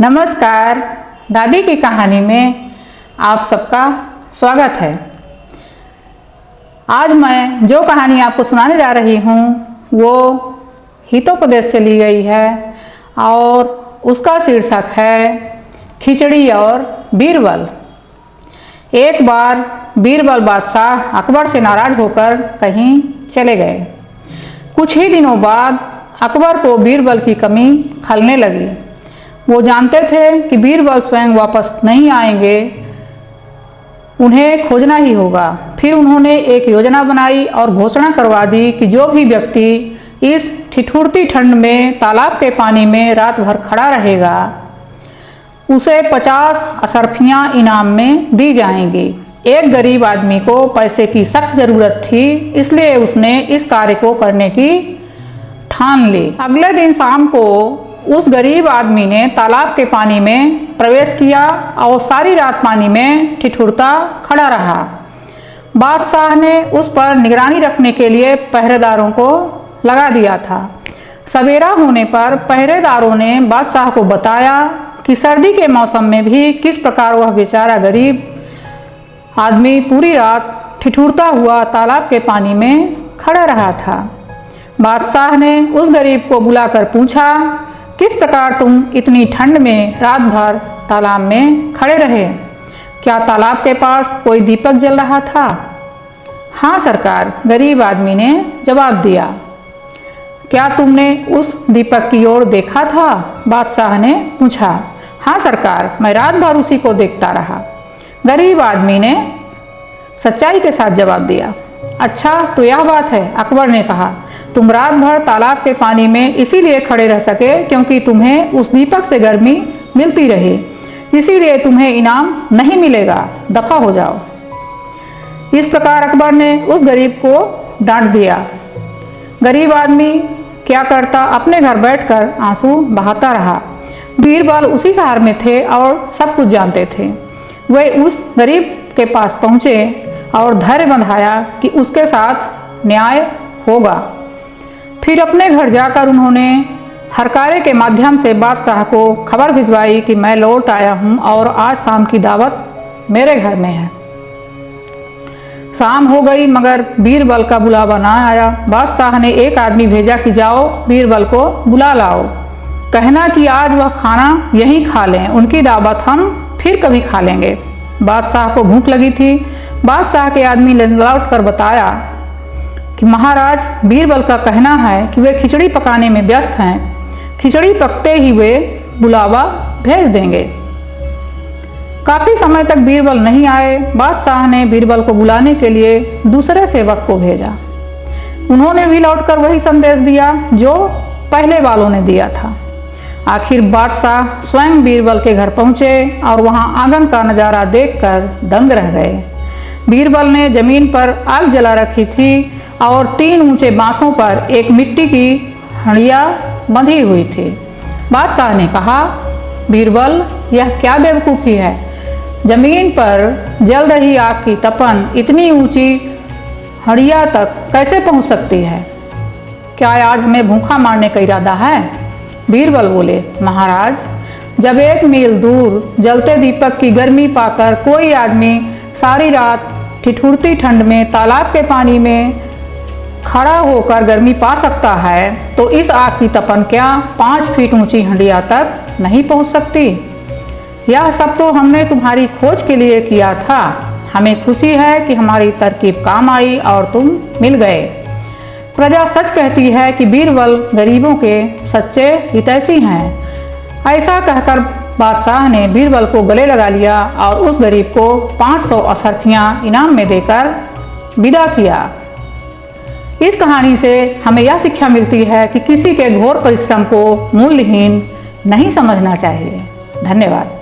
नमस्कार। दादी की कहानी में आप सबका स्वागत है। आज मैं जो कहानी आपको सुनाने जा रही हूँ वो हितोपदेश से ली गई है और उसका शीर्षक है खिचड़ी और बीरबल। एक बार बीरबल बादशाह अकबर से नाराज होकर कहीं चले गए। कुछ ही दिनों बाद अकबर को बीरबल की कमी खलने लगी। वो जानते थे कि बीरबल स्वयं वापस नहीं आएंगे, उन्हें खोजना ही होगा। फिर उन्होंने एक योजना बनाई और घोषणा करवा दी कि जो भी व्यक्ति इस ठिठुरती ठंड में तालाब के पानी में रात भर खड़ा रहेगा उसे 50 अशर्फियाँ इनाम में दी जाएंगी। एक गरीब आदमी को पैसे की सख्त जरूरत थी, इसलिए उसने इस कार्य को करने की ठान ली। अगले दिन शाम को उस गरीब आदमी ने तालाब के पानी में प्रवेश किया और सारी रात पानी में ठिठुरता खड़ा रहा। बादशाह ने उस पर निगरानी रखने के लिए पहरेदारों को लगा दिया था। सवेरा होने पर पहरेदारों ने बादशाह को बताया कि सर्दी के मौसम में भी किस प्रकार वह बेचारा गरीब आदमी पूरी रात ठिठुरता हुआ तालाब के पानी में खड़ा रहा था। बादशाह ने उस गरीब को बुलाकर पूछा, किस प्रकार तुम इतनी ठंड में रात भर तालाब में खड़े रहे? क्या तालाब के पास कोई दीपक जल रहा था? हाँ सरकार, गरीब आदमी ने जवाब दिया। क्या तुमने उस दीपक की ओर देखा था? बादशाह ने पूछा। हाँ सरकार, मैं रात भर उसी को देखता रहा, गरीब आदमी ने सच्चाई के साथ जवाब दिया। अच्छा तो यह बात है, अकबर ने कहा। तुम रात भर तालाब के पानी में इसीलिए खड़े रह सके क्योंकि तुम्हें उस दीपक से गर्मी मिलती रही, इसीलिए तुम्हें इनाम नहीं मिलेगा, दफा हो जाओ। इस प्रकार अकबर ने उस गरीब को डांट दिया। गरीब आदमी क्या करता, अपने घर बैठकर आंसू बहाता रहा। बीरबल उसी शहर में थे और सब कुछ जानते थे। वे उस गरीब के पास पहुँचे और धैर्य बंधाया कि उसके साथ न्याय होगा। फिर अपने घर जाकर उन्होंने हरकारे के माध्यम से बादशाह को खबर भिजवाई कि मैं लौट आया हूँ और आज शाम की दावत मेरे घर में है। शाम हो गई मगर बीरबल का बुलावा ना आया। बादशाह ने एक आदमी भेजा कि जाओ बीरबल को बुला लाओ, कहना कि आज वह खाना यहीं खा लें, उनकी दावत हम फिर कभी खा लेंगे। बादशाह को भूख लगी थी। बादशाह के आदमी ने लौट कर बताया कि महाराज, बीरबल का कहना है कि वे खिचड़ी पकाने में व्यस्त हैं, खिचड़ी पकते ही वे बुलावा भेज देंगे। काफी समय तक बीरबल नहीं आए। बादशाह ने बीरबल को बुलाने के लिए दूसरे सेवक को भेजा। उन्होंने भी लौटकर वही संदेश दिया जो पहले वालों ने दिया था। आखिर बादशाह स्वयं बीरबल के घर पहुंचे और वहां आंगन का नजारा देखकर दंग रह गए। बीरबल ने जमीन पर आग जला रखी थी और 3 ऊंचे बांसों पर एक मिट्टी की हंडिया बंधी हुई थी। बादशाह ने कहा, बीरबल, यह क्या बेवकूफ़ी है? जमीन पर जल रही आग की तपन इतनी ऊंची हंडिया तक कैसे पहुंच सकती है? क्या आज हमें भूखा मारने का इरादा है? बीरबल बोले, महाराज, जब 1 मील दूर जलते दीपक की गर्मी पाकर कोई आदमी सारी रात ठिठुरती ठंड में तालाब के पानी में खड़ा होकर गर्मी पा सकता है, तो इस आग की तपन क्या 5 फीट ऊंची हंडिया तक नहीं पहुंच सकती? यह सब तो हमने तुम्हारी खोज के लिए किया था। हमें खुशी है कि हमारी तरकीब काम आई और तुम मिल गए। प्रजा सच कहती है कि बीरबल गरीबों के सच्चे हितैषी हैं। ऐसा कहकर बादशाह ने बीरबल को गले लगा लिया और उस गरीब को 500 अशर्फियाँ इनाम में देकर विदा किया। इस कहानी से हमें यह शिक्षा मिलती है कि किसी के घोर परिश्रम को मूल्यहीन नहीं समझना चाहिए। धन्यवाद।